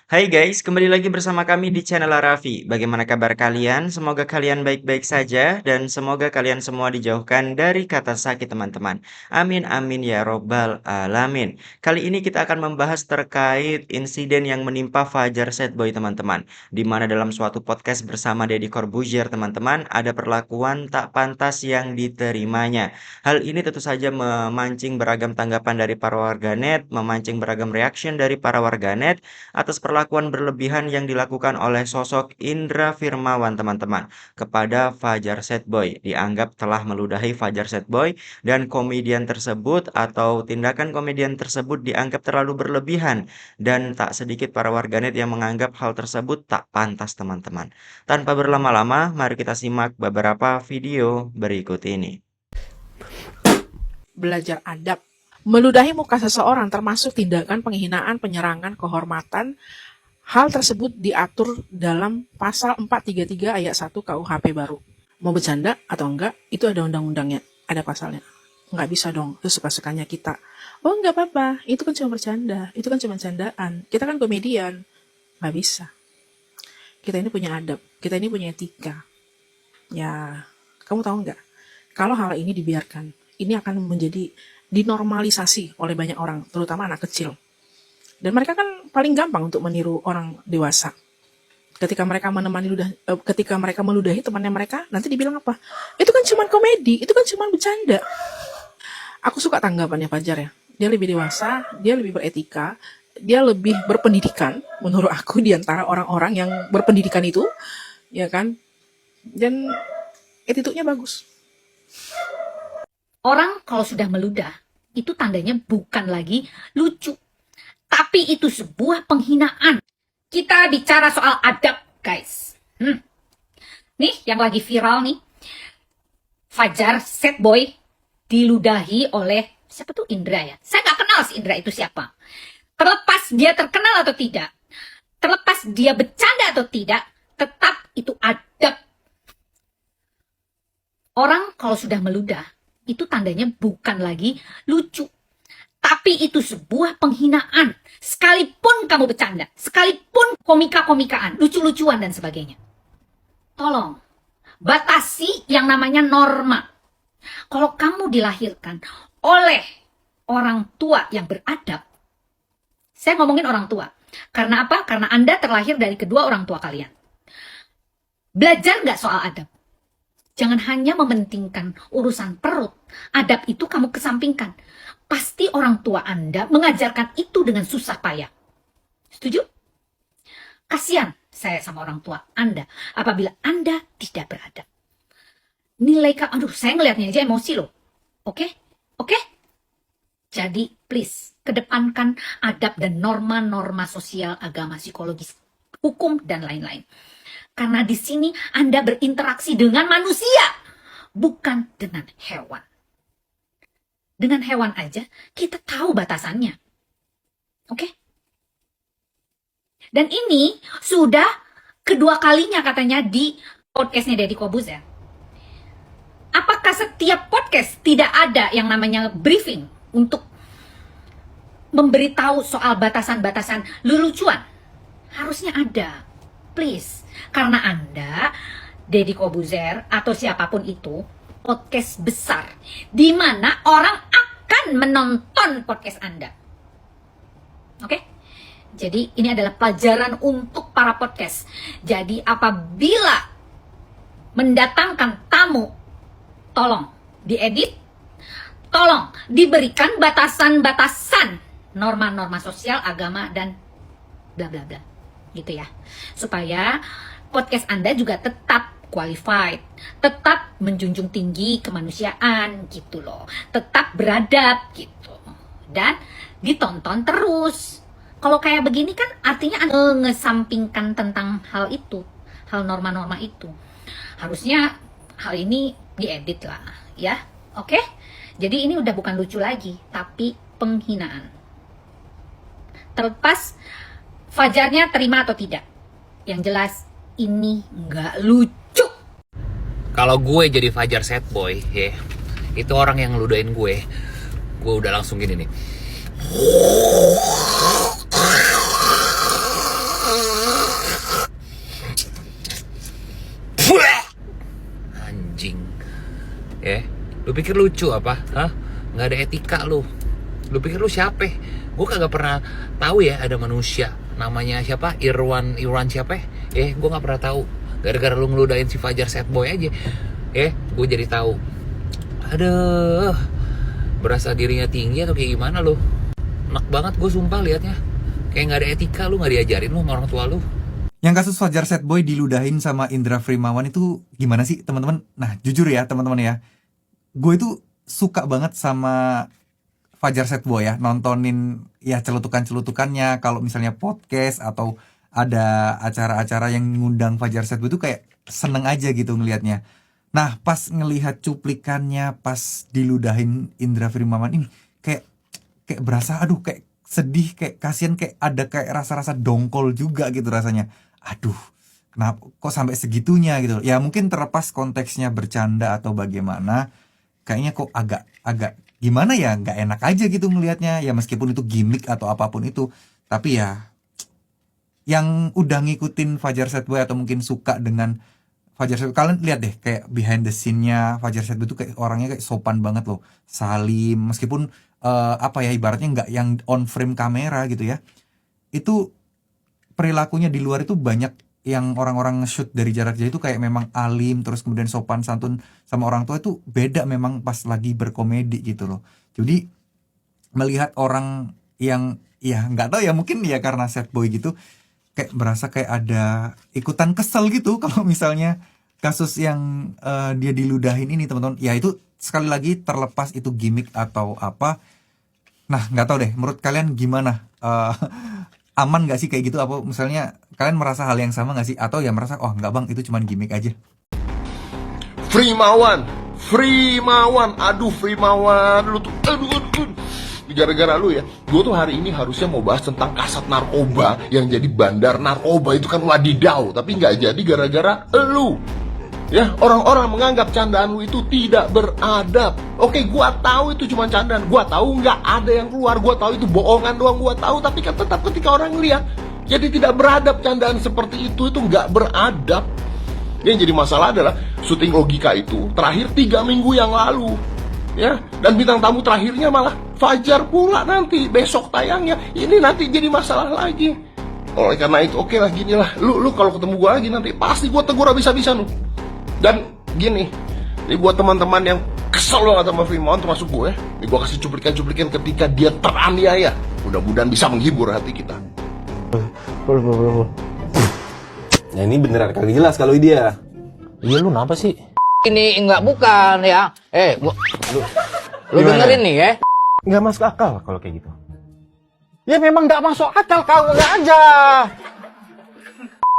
Hai guys, kembali lagi bersama kami di channel Raffi. Bagaimana kabar kalian? Semoga kalian baik-baik saja dan semoga kalian semua dijauhkan dari kata sakit teman-teman. Amin amin ya robbal alamin. Kali ini kita akan membahas terkait insiden yang menimpa Fajar Setboy teman-teman. Di mana dalam suatu podcast bersama Deddy Corbuzier teman-teman ada perlakuan tak pantas yang diterimanya. Hal ini tentu saja memancing beragam tanggapan dari para warganet, memancing beragam reaction dari para warganet atas perlakuan berlebihan yang dilakukan oleh sosok Indra Firmawan teman-teman kepada Fajar Setboy. Dianggap telah meludahi Fajar Setboy dan komedian tersebut atau tindakan komedian tersebut dianggap terlalu berlebihan dan tak sedikit para warganet yang menganggap hal tersebut tak pantas teman-teman. Tanpa berlama-lama, mari kita simak beberapa video berikut ini. Belajar adab. Meludahi muka seseorang termasuk tindakan penghinaan, penyerangan, kehormatan. Hal tersebut diatur dalam pasal 433 ayat 1 KUHP baru. Mau bercanda atau enggak, itu ada undang-undangnya, ada pasalnya. Enggak bisa dong, itu suka-sukanya kita. Oh enggak apa-apa, itu kan cuma bercanda, itu kan cuma candaan. Kita kan komedian. Enggak bisa. Kita ini punya adab, kita ini punya etika. Ya, kamu tahu enggak? Kalau hal ini dibiarkan, ini akan menjadi dinormalisasi oleh banyak orang, terutama anak kecil. Dan mereka kan paling gampang untuk meniru orang dewasa. Ketika mereka meludahi temannya mereka, nanti dibilang apa? Itu kan cuma komedi, itu kan cuma bercanda. Aku suka tanggapannya Fajar ya. Dia lebih dewasa, dia lebih beretika, dia lebih berpendidikan menurut aku di antara orang-orang yang berpendidikan itu, ya kan? Dan attitude-nya bagus. Orang kalau sudah meludah, itu tandanya bukan lagi lucu, tapi itu sebuah penghinaan. Kita bicara soal adab, guys. Nih, yang lagi viral nih. Fajar Setboy diludahi oleh, siapa tuh Indra ya? Saya nggak kenal si Indra itu siapa. Terlepas dia terkenal atau tidak, terlepas dia bercanda atau tidak, tetap itu adab. Orang kalau sudah meludah, itu tandanya bukan lagi lucu, tapi itu sebuah penghinaan. Sekalipun kamu bercanda, sekalipun komika-komikaan, lucu-lucuan dan sebagainya. Tolong, batasi yang namanya norma. Kalau kamu dilahirkan oleh orang tua yang beradab, saya ngomongin orang tua. Karena apa? Karena Anda terlahir dari kedua orang tua kalian. Belajar nggak soal adab? Jangan hanya mementingkan urusan perut. Adab itu kamu kesampingkan. Pasti orang tua Anda mengajarkan itu dengan susah payah. Setuju? Kasihan saya sama orang tua Anda apabila Anda tidak beradab. Nilai kamu, aduh saya ngelihatnya aja emosi loh. Oke? Oke? Jadi please, kedepankan adab dan norma-norma sosial, agama, psikologis, hukum, dan lain-lain. Karena di sini Anda berinteraksi dengan manusia, bukan dengan hewan. Dengan hewan aja kita tahu batasannya. Oke? Dan ini sudah kedua kalinya katanya di podcastnya Deddy Corbuzier. Apakah setiap podcast tidak ada yang namanya briefing untuk memberitahu soal batasan-batasan lelucuan? Harusnya ada. Please. Karena Anda, Deddy Corbuzier atau siapapun itu, podcast besar di mana orang akan menonton podcast Anda. Oke? Jadi ini adalah pelajaran untuk para podcast. Jadi apabila mendatangkan tamu, tolong diedit, tolong diberikan batasan-batasan norma-norma sosial, agama, dan bla bla bla. Gitu ya. Supaya podcast Anda juga tetap qualified, tetap menjunjung tinggi kemanusiaan gitu loh, tetap beradab gitu, dan ditonton terus. Kalau kayak begini kan artinya Anda mengesampingkan tentang hal itu, hal norma-norma itu. Harusnya hal ini diedit lah ya, oke? Jadi ini udah bukan lucu lagi, tapi penghinaan. Terlepas Fajarnya terima atau tidak, yang jelas ini nggak lucu. Kalau gue jadi Fajar Setboy, ya, itu orang yang ngeludahin gue udah langsung gini nih. Anjing. Lu pikir lucu apa? Hah? Nggak ada etika lu. Lu pikir lu siapa? Gue kagak pernah tahu ya ada manusia namanya siapa? Irwan siapa? Gue nggak pernah tahu. Gara-gara lu ngeludahin si Fajar Sad Boy aja. Gue jadi tahu. Aduh. Berasa dirinya tinggi atau kayak gimana lu? Enak banget gue sumpah liatnya. Kayak nggak ada etika, lu nggak diajarin lu sama orang tua lu. Yang kasus Fajar Sad Boy diludahin sama Indra Frimawan itu gimana sih teman-teman? Nah jujur ya teman-teman ya, gue itu suka banget sama Fajar Sad Boy ya, nontonin ya celutukan-celutukannya. Kalau misalnya podcast atau ada acara-acara yang ngundang Fajar Sad Boy itu kayak seneng aja gitu ngelihatnya. Nah pas ngelihat cuplikannya pas diludahin Indra Frimawan ini kayak berasa aduh kayak sedih, kayak kasihan, kayak ada kayak rasa-rasa dongkol juga gitu rasanya. Aduh, kenapa kok sampai segitunya gitu. Ya mungkin terlepas konteksnya bercanda atau bagaimana, kayaknya kok agak gimana ya, nggak enak aja gitu ngelihatnya. Ya meskipun itu gimmick atau apapun itu, tapi ya yang udah ngikutin Fajar Sad Boy atau mungkin suka dengan Fajar Sad Boy, kalian lihat deh kayak behind the scene-nya Fajar Sad Boy itu kayak orangnya kayak sopan banget loh, salim, meskipun ibaratnya nggak yang on frame kamera gitu ya. Itu perilakunya di luar itu banyak yang orang-orang nge-shoot dari jarak jauh itu kayak memang alim, terus kemudian sopan santun sama orang tua itu beda memang pas lagi berkomedi gitu loh. Jadi melihat orang yang ya nggak tahu ya, mungkin ya karena sad boy gitu kayak berasa kayak ada ikutan kesel gitu kalau misalnya kasus yang dia diludahin ini teman-teman. Ya itu sekali lagi terlepas itu gimmick atau apa. Nah nggak tahu deh, menurut kalian gimana? Aman gak sih kayak gitu? Apa misalnya kalian merasa hal yang sama gak sih? Atau ya merasa oh enggak bang itu cuman gimmick aja? Frimawan, aduh Frimawan, lu tuh, aduh. Gara-gara lu ya, gue tuh hari ini harusnya mau bahas tentang kasat narkoba yang jadi bandar narkoba itu kan wadidaw, tapi nggak jadi gara-gara lu. Ya, orang-orang menganggap candaan lu itu tidak beradab. Oke, gua tahu itu cuma candaan. Gua tahu nggak ada yang keluar. Gua tahu itu bohongan doang. Gua tahu, tapi kan tetap ketika orang lihat, jadi tidak beradab. Candaan seperti itu nggak beradab. Yang jadi masalah adalah syuting logika itu terakhir 3 minggu yang lalu. Ya, dan bintang tamu terakhirnya malah Fajar pula nanti besok tayangnya. Ini nanti jadi masalah lagi. Oleh karena itu, oke lah gini lah. Lu kalau ketemu gua lagi nanti pasti gua tegur habis-habisan lu. Dan gini, ini buat teman-teman yang kesel banget sama Frimawan termasuk gue, ini gue kasih cuplikan-cuplikan ketika dia teraniaya. Mudah-mudahan bisa menghibur hati kita. Nah ini beneran kagak jelas kalau dia. Iya lu kenapa sih? Ini enggak bukan ya. Lu dengerin nih ya. Nggak masuk akal kalau kayak gitu. Ya memang nggak masuk akal kalau nggak aja.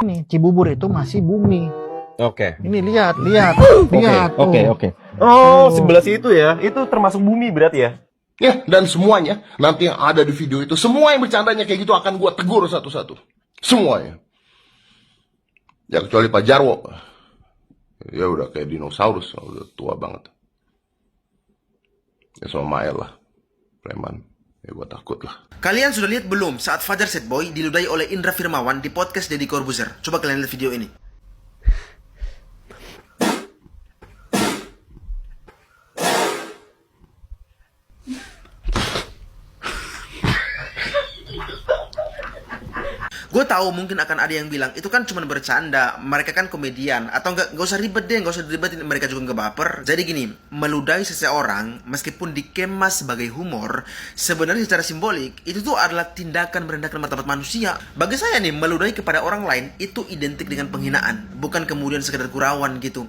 Nih, Cibubur itu masih bumi. Oke. Ini lihat. Oke. Oh, sebelah situ ya. Itu termasuk bumi berarti ya? Ya, dan semuanya nanti yang ada di video itu, semua yang bercandanya kayak gitu akan gue tegur satu-satu. Semuanya. Ya kecuali Pak Jarwo. Ya udah kayak dinosaurus, udah tua banget. Ya sama Mael lah. Preman. Ya gue takut lah. Kalian sudah lihat belum saat Fajar Sad Boy diludahi oleh Indra Frimawan di podcast Deddy Corbuzier? Coba kalian lihat video ini. Gue tahu mungkin akan ada yang bilang itu kan cuma bercanda, mereka kan komedian, atau nggak usah ribet deh, nggak usah didebatin, mereka juga nggak baper. Jadi gini, meludahi seseorang meskipun dikemas sebagai humor, sebenarnya secara simbolik itu tuh adalah tindakan merendahkan martabat manusia. Bagi saya nih, meludahi kepada orang lain itu identik dengan penghinaan, bukan kemudian sekedar gurauan gitu.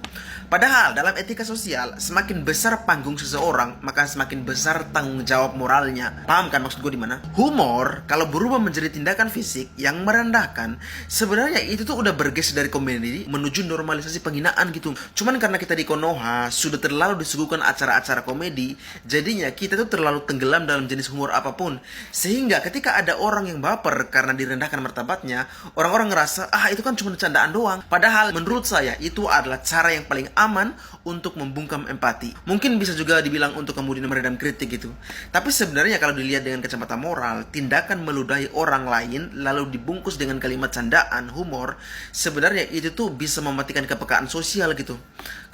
Padahal dalam etika sosial, semakin besar panggung seseorang, maka semakin besar tanggung jawab moralnya. Paham kan maksud gue di mana? Humor kalau berubah menjadi tindakan fisik yang merendahkan, sebenarnya itu tuh udah bergeser dari komedi menuju normalisasi penghinaan gitu. Cuman karena kita di Konoha sudah terlalu disuguhkan acara-acara komedi, jadinya kita tuh terlalu tenggelam dalam jenis humor apapun, sehingga ketika ada orang yang baper karena direndahkan martabatnya, orang-orang ngerasa itu kan cuma candaan doang. Padahal menurut saya itu adalah cara yang paling aman untuk membungkam empati. Mungkin bisa juga dibilang untuk kemudian meredam kritik gitu. Tapi sebenarnya kalau dilihat dengan kacamata moral, tindakan meludahi orang lain lalu dibungkus dengan kalimat candaan, humor, sebenarnya itu tuh bisa mematikan kepekaan sosial gitu.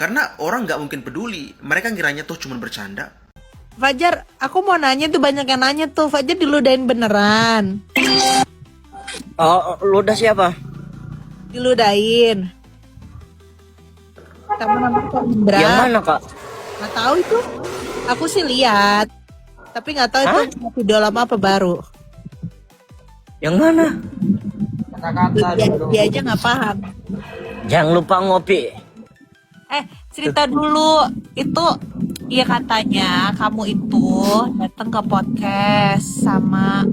Karena orang nggak mungkin peduli, mereka ngiranya tuh cuma bercanda. Fajar, aku mau nanya tuh, banyak yang nanya tuh, Fajar diludahin beneran? Oh, lu udah siapa? Diludahin. Sama namanya Indra. Yang mana, Kak? Nggak tahu itu. Aku sih lihat. Tapi nggak tahu itu video lama apa baru. Yang mana? Dia aja nggak paham. Jangan lupa ngopi. Cerita dulu. Itu ya katanya kamu itu datang ke podcast sama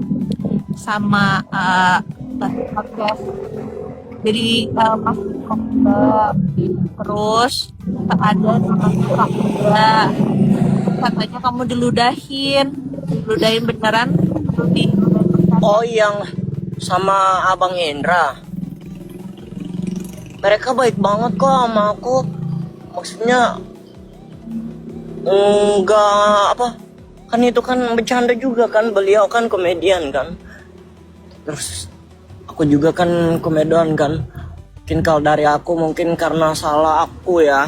podcast. Jadi masuk komputer, terus ada sama kakak juga. Katanya kamu diludahin beneran? Oh, yang sama Abang Indra. Mereka baik banget kok sama aku. Maksudnya enggak apa? Kan itu kan bercanda juga kan, beliau kan komedian kan. Terus aku juga kan komedian kan. Mungkin kalau dari aku mungkin karena salah aku ya.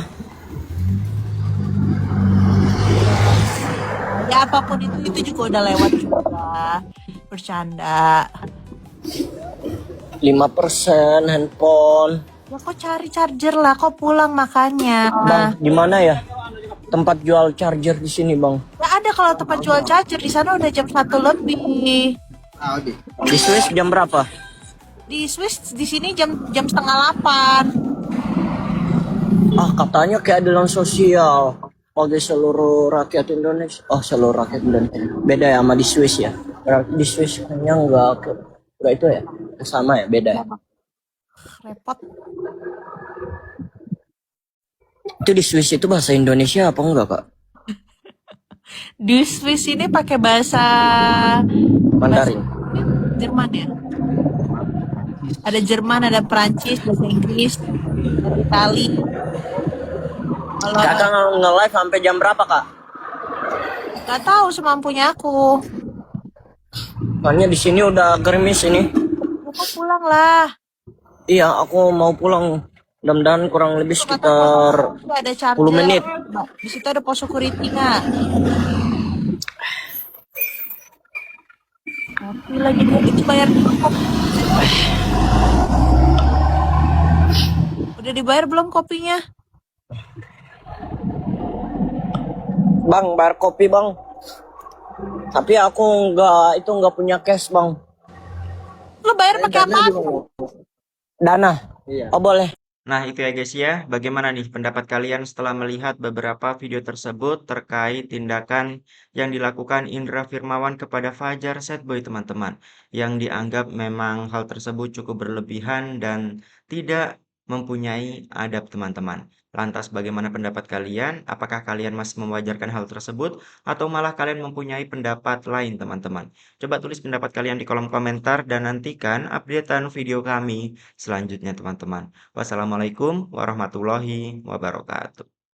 Ya apapun itu juga udah lewat juga. Bercanda. 5% handphone. Ya kok cari charger lah, kok pulang makanya. Bang, di mana ya tempat jual charger di sini, Bang? Ya ada kalau tempat jual charger di sana udah jam 1 lebih. Di Swiss jam berapa? Di Swiss di sini jam setengah 8. Ah, katanya keadilan sosial bagi seluruh rakyat Indonesia. Oh, seluruh rakyat Indonesia. Beda ya sama di Swiss ya. Berarti di Swiss kayaknya enggak itu ya. Sama ya, beda ya. Repot. Itu di Swiss itu bahasa Indonesia apa enggak, Kak? Di Swiss ini pakai bahasa Mandarin. Jerman ya. Ada Jerman, ada Perancis, bahasa Inggris, ada Itali. Kalau Kakak nge-live sampai jam berapa, Kak? nggak tahu semampunya aku. Soalnya di sini udah gerimis ini. Aku pulang lah. Iya, aku mau pulang. Mudah-mudahan kurang lebih sekitar Ada charger. 10 menit. Di situ ada pos security nggak? Kopi lagi itu bayar kopi. Udah dibayar belum kopinya? Bang, bayar kopi, Bang. Tapi aku nggak punya cash, Bang. Lu bayar pakai apa? Dana. Oh, boleh. Nah, itu ya guys ya. Bagaimana nih pendapat kalian setelah melihat beberapa video tersebut terkait tindakan yang dilakukan Indra Firmawan kepada Fajar Setboy, teman-teman. Yang dianggap memang hal tersebut cukup berlebihan dan tidak mempunyai adab, teman-teman. Lantas bagaimana pendapat kalian? Apakah kalian masih mewajarkan hal tersebut atau malah kalian mempunyai pendapat lain, teman-teman? Coba tulis pendapat kalian di kolom komentar dan nantikan updatean video kami selanjutnya, teman-teman. Wassalamualaikum warahmatullahi wabarakatuh.